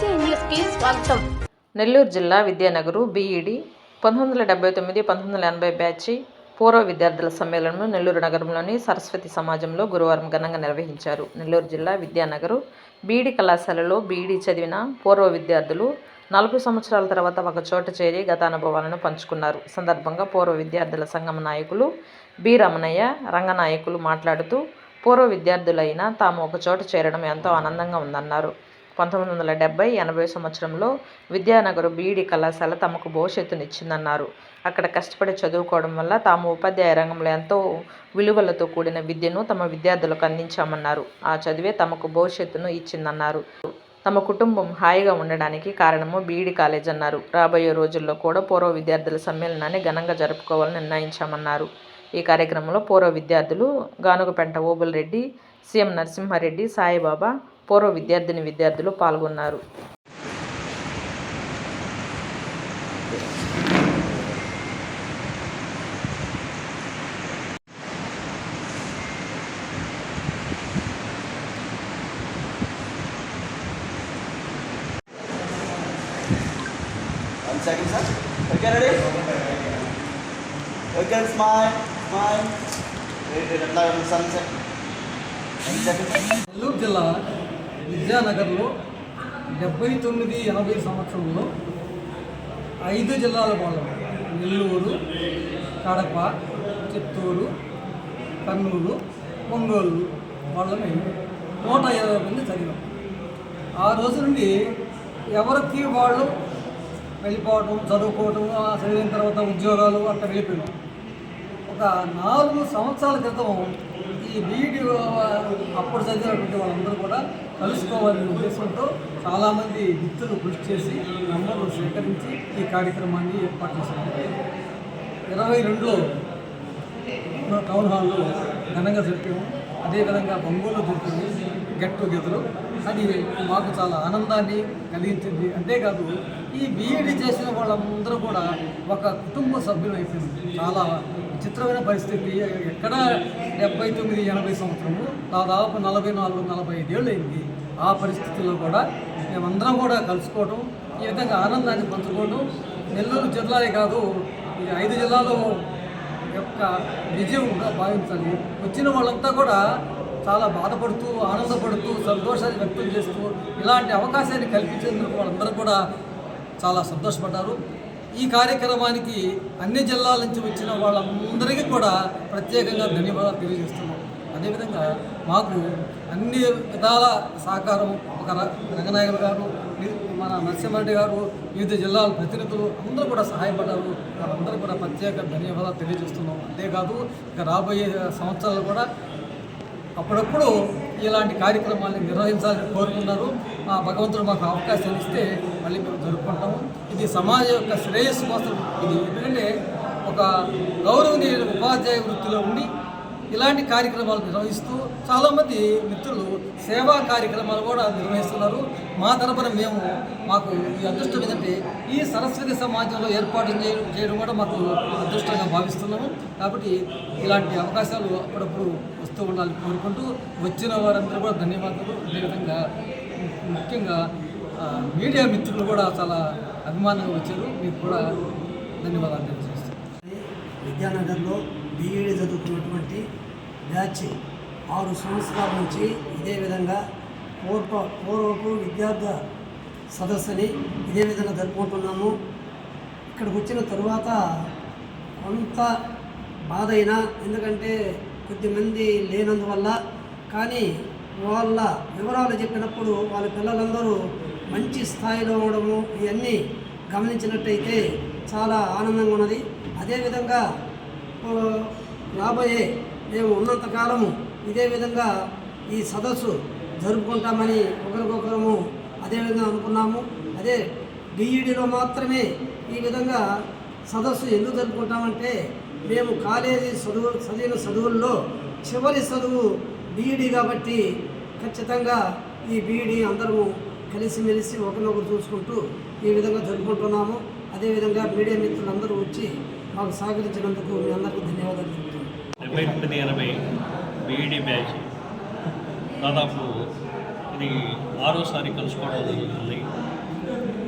BC న్యూస్కి స్వాగతం. నెల్లూరు జిల్లా విద్యానగర్ బీఈడి 1979-1980 బ్యాచ్ పూర్వ విద్యార్థుల సమ్మేళనం నెల్లూరు నగరంలోని సరస్వతి సమాజంలో గురువారం ఘనంగా నిర్వహించారు. నెల్లూరు జిల్లా విద్యానగర్ బీఈడి కళాశాలలో బీఈడి చదివిన పూర్వ విద్యార్థులు 40 సంవత్సరాల తర్వాత ఒక చోట చేరి గత అనుభవాలను పంచుకున్నారు. సందర్భంగా పూర్వ విద్యార్థుల సంఘం నాయకులు బి రమణయ్య, రంగనాయకులు మాట్లాడుతూ పూర్వ విద్యార్థులైన తాము ఒక చోట చేరడం ఎంతో ఆనందంగా ఉందన్నారు. 1970-80 సంవత్సరంలో విద్యానగర్ బీఈడి కళాశాల తమకు భవిష్యత్తునిచ్చిందన్నారు. అక్కడ కష్టపడి చదువుకోవడం వల్ల తాము ఉపాధ్యాయ రంగంలో ఎంతో విలువలతో కూడిన విద్యను తమ విద్యార్థులకు అందించామన్నారు. ఆ చదివే తమకు భవిష్యత్తును ఇచ్చిందన్నారు. తమ కుటుంబం హాయిగా ఉండడానికి కారణము బీఈడి కాలేజ్ అన్నారు. రాబోయే రోజుల్లో కూడా పూర్వ విద్యార్థుల సమ్మేళనాన్ని ఘనంగా జరుపుకోవాలని నిర్ణయించామన్నారు. ఈ కార్యక్రమంలో పూర్వ విద్యార్థులు గానుగపెంట ఓబుల్ రెడ్డి, సీఎం నరసింహారెడ్డి, సాయిబాబా, పూర్వ విద్యార్థులు పాల్గొన్నారు. Second, sir. Okay, ready? Okay, smile. Sunset. Nellore జిల్లా విద్యానగర్లో 79-80 సంవత్సరంలో 5 జిల్లాల వాళ్ళు నెల్లూరు, కడప, చిత్తూరు, కర్నూలు, ఒంగోలు వాళ్ళని 120 మంది చదివాం. ఆ రోజు నుండి ఎవరికి వాళ్ళు వెళ్ళిపోవటం, చదువుకోవటం, చదివిన తర్వాత ఉద్యోగాలు అట్లా వెళ్ళిపోయాం. ఒక 4 సంవత్సరాల క్రితం ఈ బీఈడి అప్పుడు చదివినటువంటి వాళ్ళందరూ కూడా కలుసుకోవాలనే ఉద్దేశంతో చాలామంది మిత్రులు కృషి చేసి నంబర్లు సేకరించి ఈ కార్యక్రమాన్ని ఏర్పాటు చేశారు. 22లో టౌన్ హాల్లో ఘనంగా జరిపాము. అదేవిధంగా ఒంగోలు జరిపింది గెట్ టుగెదర్. అది మాకు చాలా ఆనందాన్ని కలిగించింది. అంతేకాదు ఈ బీఈడి చేసిన వాళ్ళందరూ కూడా ఒక కుటుంబ సభ్యులు అయిపోయింది. చాలా విచిత్రమైన పరిస్థితి. ఎక్కడ 79-80 సంవత్సరము దాదాపు 44-45 ఏళ్ళు అయింది. ఆ పరిస్థితుల్లో కూడా మేమందరం కూడా కలుసుకోవడం, ఈ విధంగా ఆనందాన్ని పంచుకోవడం నెల్లూరు జిల్లాలే కాదు ఈ 5 జిల్లాలో యొక్క విజయంగా భావించాలి. వచ్చిన వాళ్ళంతా కూడా చాలా బాధపడుతూ, ఆనందపడుతూ, సంతోషాన్ని వ్యక్తం చేస్తూ ఇలాంటి అవకాశాన్ని కల్పించేందుకు వాళ్ళందరూ కూడా చాలా సంతోషపడ్డారు. ఈ కార్యక్రమానికి అన్ని జిల్లాల నుంచి వచ్చిన వాళ్ళందరికీ కూడా ప్రత్యేకంగా ధన్యవాదాలు తెలియజేస్తున్నాం. అదేవిధంగా మాకు అన్ని విధాల సహకారం ఒక రంగనాయకులు గారు, మన నరసింహారెడ్డి గారు, వివిధ జిల్లాల ప్రతినిధులు అందరూ కూడా సహాయపడ్డారు. వాళ్ళందరూ కూడా ప్రత్యేక ధన్యవాదాలు తెలియజేస్తున్నాం. అంతేకాదు ఇక రాబోయే సంవత్సరాలు కూడా అప్పుడప్పుడు ఇలాంటి కార్యక్రమాలను నిర్వహించాలని కోరుకున్నారు. ఆ భగవంతుడు మాకు అవకాశాన్ని ఇస్తే మళ్ళీ మేము జరుపుకుంటాము. ఇది సమాజం యొక్క శ్రేయస్సు కోసం ఇది. ఎందుకంటే ఒక గౌరవనీయ ఉపాధ్యాయ వృత్తిలో ఉండి ఇలాంటి కార్యక్రమాలు నిర్వహిస్తూ చాలామంది మిత్రులు సేవా కార్యక్రమాలు కూడా నిర్వహిస్తున్నారు. మా తరపున మాకు ఈ అదృష్టం ఏంటంటే ఈ సరస్వతి సమాజంలో ఏర్పాటు చేయడం కూడా మాకు అదృష్టంగా భావిస్తున్నాము. కాబట్టి ఇలాంటి అవకాశాలు అప్పుడప్పుడు వస్తూ ఉండాలని కోరుకుంటూ వచ్చిన వారందరూ కూడా ధన్యవాదాలు. అదేవిధంగా ముఖ్యంగా మీడియా మిత్రులు కూడా చాలా అభిమానంగా వచ్చారు. మీకు కూడా ధన్యవాదాలు తెలియజేస్తాను. విద్యానగర్లో బీఈడి చదువుకున్నటువంటి బ్యాచ్ 6 సంవత్సరాల నుంచి ఇదే విధంగా పూర్వపు విద్యార్థుల సదస్సుని ఇదే విధంగా జరుపుకుంటున్నాము. ఇక్కడికి వచ్చిన తరువాత కొంత బాధ అయినా, ఎందుకంటే కొద్దిమంది లేనందువల్ల, కానీ వాళ్ళ వివరాలు చెప్పినప్పుడు వాళ్ళ పిల్లలందరూ మంచి స్థాయిలో ఉండడము ఇవన్నీ గమనించినట్టయితే చాలా ఆనందంగా ఉన్నది. అదేవిధంగా రాబోయే మేము ఉన్నంతకాలము ఇదే విధంగా ఈ సదస్సు జరుపుకుంటామని ఒకరికొకరము అదేవిధంగా అనుకున్నాము. అదే బీఈడిలో మాత్రమే ఈ విధంగా సదస్సు ఎందుకు జరుపుకుంటామంటే మేము కాలేజీ చదివిన చదువుల్లో చివరి చదువు బీఈడి కాబట్టి ఖచ్చితంగా ఈ బీఈడి అందరము కలిసిమెలిసి ఒకరినొకరు చూసుకుంటూ ఈ విధంగా జరుపుకుంటున్నాము. అదేవిధంగా మీడియా మిత్రులందరూ వచ్చి మాకు సహకరించినందుకు మీ అందరికీ ధన్యవాదాలు చెప్తున్నాను. 79-80 బీఈడి బ్యాచ్ దాదాపు ఇది 6వ సారి కలుసుకోవడం జరుగుతుంది.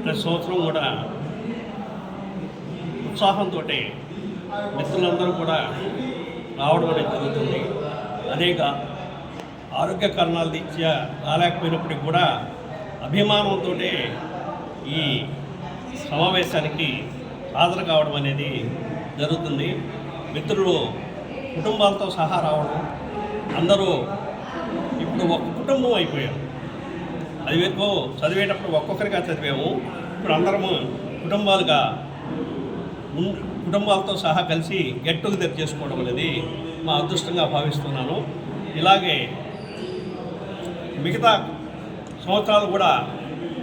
ప్రతి సంవత్సరం కూడా ఉత్సాహంతో మిత్రులందరూ కూడా రావడం అనేది జరుగుతుంది. అనేక ఆరోగ్య కారణాల రీత్యా రాలేకపోయినప్పటికీ కూడా అభిమానంతో ఈ సమావేశానికి హాజరు కావడం అనేది జరుగుతుంది. మిత్రులు కుటుంబాలతో సహా రావడం, అందరూ ఇప్పుడు ఒక కుటుంబం అయిపోయాం. అది వరకు చదివేటప్పుడు ఒక్కొక్కరిగా చదివాము, ఇప్పుడు అందరము కుటుంబాలతో సహా కలిసి గెట్ టుగెదర్ చేసుకోవడం అనేది మా అదృష్టంగా భావిస్తున్నాను. ఇలాగే మిగతా సంవత్సరాలు కూడా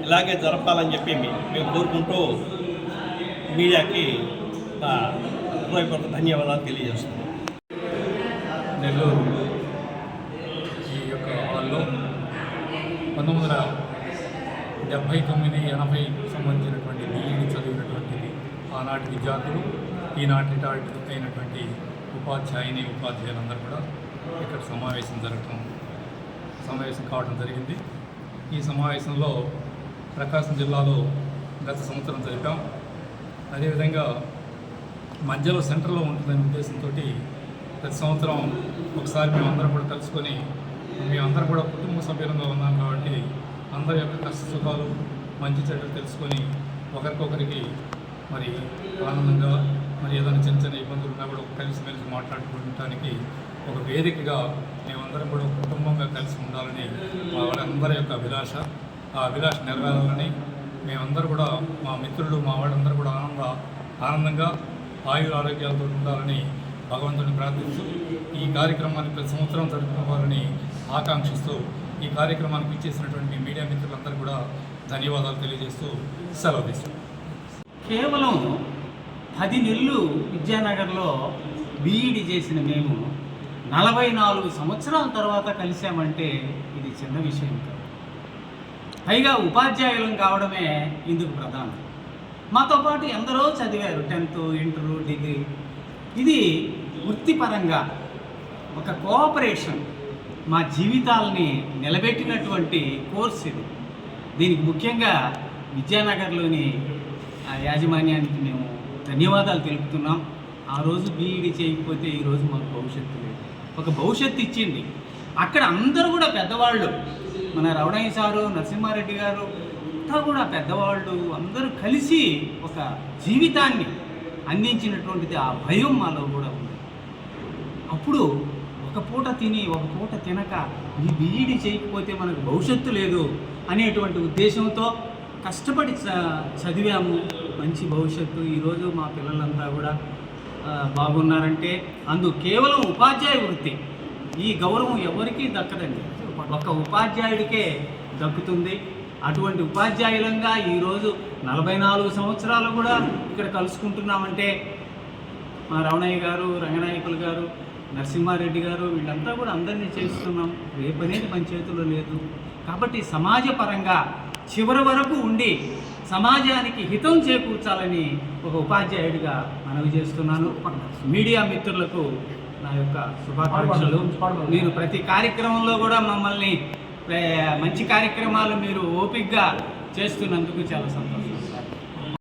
ఇలాగే జరపాలని చెప్పి మేము కోరుకుంటూ మీడియాకి హృదయపూర్వక ధన్యవాదాలు తెలియజేస్తున్నాం. నెల్లూరు ఈ యొక్క హాల్లో 1979-80 సంబంధించినటువంటి బీఈడి చదివినటువంటిది ఆనాటి విద్యార్థులు, ఈనాటి రిటైర్డ్ అయినటువంటి ఉపాధ్యాయులందరూ కూడా ఇక్కడ సమావేశం కావడం జరిగింది. ఈ సమావేశంలో ప్రకాశం జిల్లాలో గత సంవత్సరం జరిపాం. అదేవిధంగా మధ్యలో సెంటర్లో ఉంటుందనే ఉద్దేశంతో ప్రతి సంవత్సరం ఒకసారి మేమందరం కూడా కలుసుకొని, మేమందరం కూడా కుటుంబ సభ్యులంగా ఉన్నాం కాబట్టి అందరి యొక్క కష్ట సుఖాలు మంచి చెడ్డలు తెలుసుకొని ఒకరికొకరికి మరి ఆనందంగా మరి ఏదైనా చిన్న చిన్న ఇబ్బందులు ఉన్నా కూడా కలిసిమెలిసి మాట్లాడుకోవడానికి ఒక వేదికగా మేమందరం కూడా కుటుంబంగా కలిసి ఉండాలని వాళ్ళందరి యొక్క అభిలాష, ఆ అభిలాష నెరవేరాలని మేమందరూ కూడా మా మిత్రులు మా వాళ్ళందరూ కూడా ఆనందంగా ఆరోగ్యాలతో ఉండాలని భగవంతుని ప్రార్థిస్తూ ఈ కార్యక్రమాన్ని ప్రతి సంవత్సరం జరుపుకోవాలని ఆకాంక్షిస్తూ ఈ కార్యక్రమానికి ఇచ్చేసినటువంటి మీడియా మిత్రులందరూ కూడా ధన్యవాదాలు తెలియజేస్తూ సెలవు తీసుకుంటాం. కేవలం 10 నెలలు విద్యానగర్లో బీఈడి చేసిన మేము 44 సంవత్సరాల తర్వాత కలిసామంటే ఇది చిన్న విషయం కాదు. పైగా ఉపాధ్యాయులం కావడమే ఇందుకు ప్రధానం. మాతో పాటు ఎందరో చదివారు 10th, ఇంటర్, డిగ్రీ. ఇది వృత్తిపరంగా ఒక కోఆపరేషన్, మా జీవితాలని నిలబెట్టినటువంటి కోర్స్ ఇది. దీనికి ముఖ్యంగా విద్యానగర్లోని యాజమాన్యానికి మేము ధన్యవాదాలు తెలుపుతున్నాం. ఆ రోజు బీఈడి చేయకపోతే ఈరోజు మాకు భవిష్యత్తు లేదు. ఒక భవిష్యత్తు ఇచ్చింది. అక్కడ అందరూ కూడా పెద్దవాళ్ళు, మన రవణయ్య సారు, నరసింహారెడ్డి గారు అంతా కూడా పెద్దవాళ్ళు అందరూ కలిసి ఒక జీవితాన్ని అందించినటువంటిది. ఆ భయం మాలో కూడా ఉంది. అప్పుడు ఒక పూట తిని ఒక పూట తినక ఈ బీఈడి చేయకపోతే మనకు భవిష్యత్తు లేదు అనేటువంటి ఉద్దేశంతో కష్టపడి చదివాము. మంచి భవిష్యత్తు. ఈరోజు మా పిల్లలంతా కూడా బాగున్నారంటే అందు కేవలం ఉపాధ్యాయ వృత్తి. ఈ గౌరవం ఎవరికీ దక్కదండి, ఒక ఉపాధ్యాయుడికే దక్కుతుంది. అటువంటి ఉపాధ్యాయులంగా ఈరోజు 44 సంవత్సరాలు కూడా ఇక్కడ కలుసుకుంటున్నామంటే మా రవణయ్య గారు, రంగనాయకులు గారు, నరసింహారెడ్డి గారు వీళ్ళంతా కూడా అందరినీ చేస్తున్నాం. రేపు అనేది మన చేతిలో లేదు. కాబట్టి సమాజపరంగా చివరి వరకు ఉండి సమాజానికి హితం చేకూర్చాలని ఒక ఉపాధ్యాయుడిగా మనవి చేస్తున్నాను. మీడియా మిత్రులకు నా యొక్క శుభాకాంక్షలు. మీరు ప్రతి కార్యక్రమంలో కూడా మమ్మల్ని మంచి కార్యక్రమాలు మీరు ఓపికగా చేస్తున్నందుకు చాలా సంతోషం.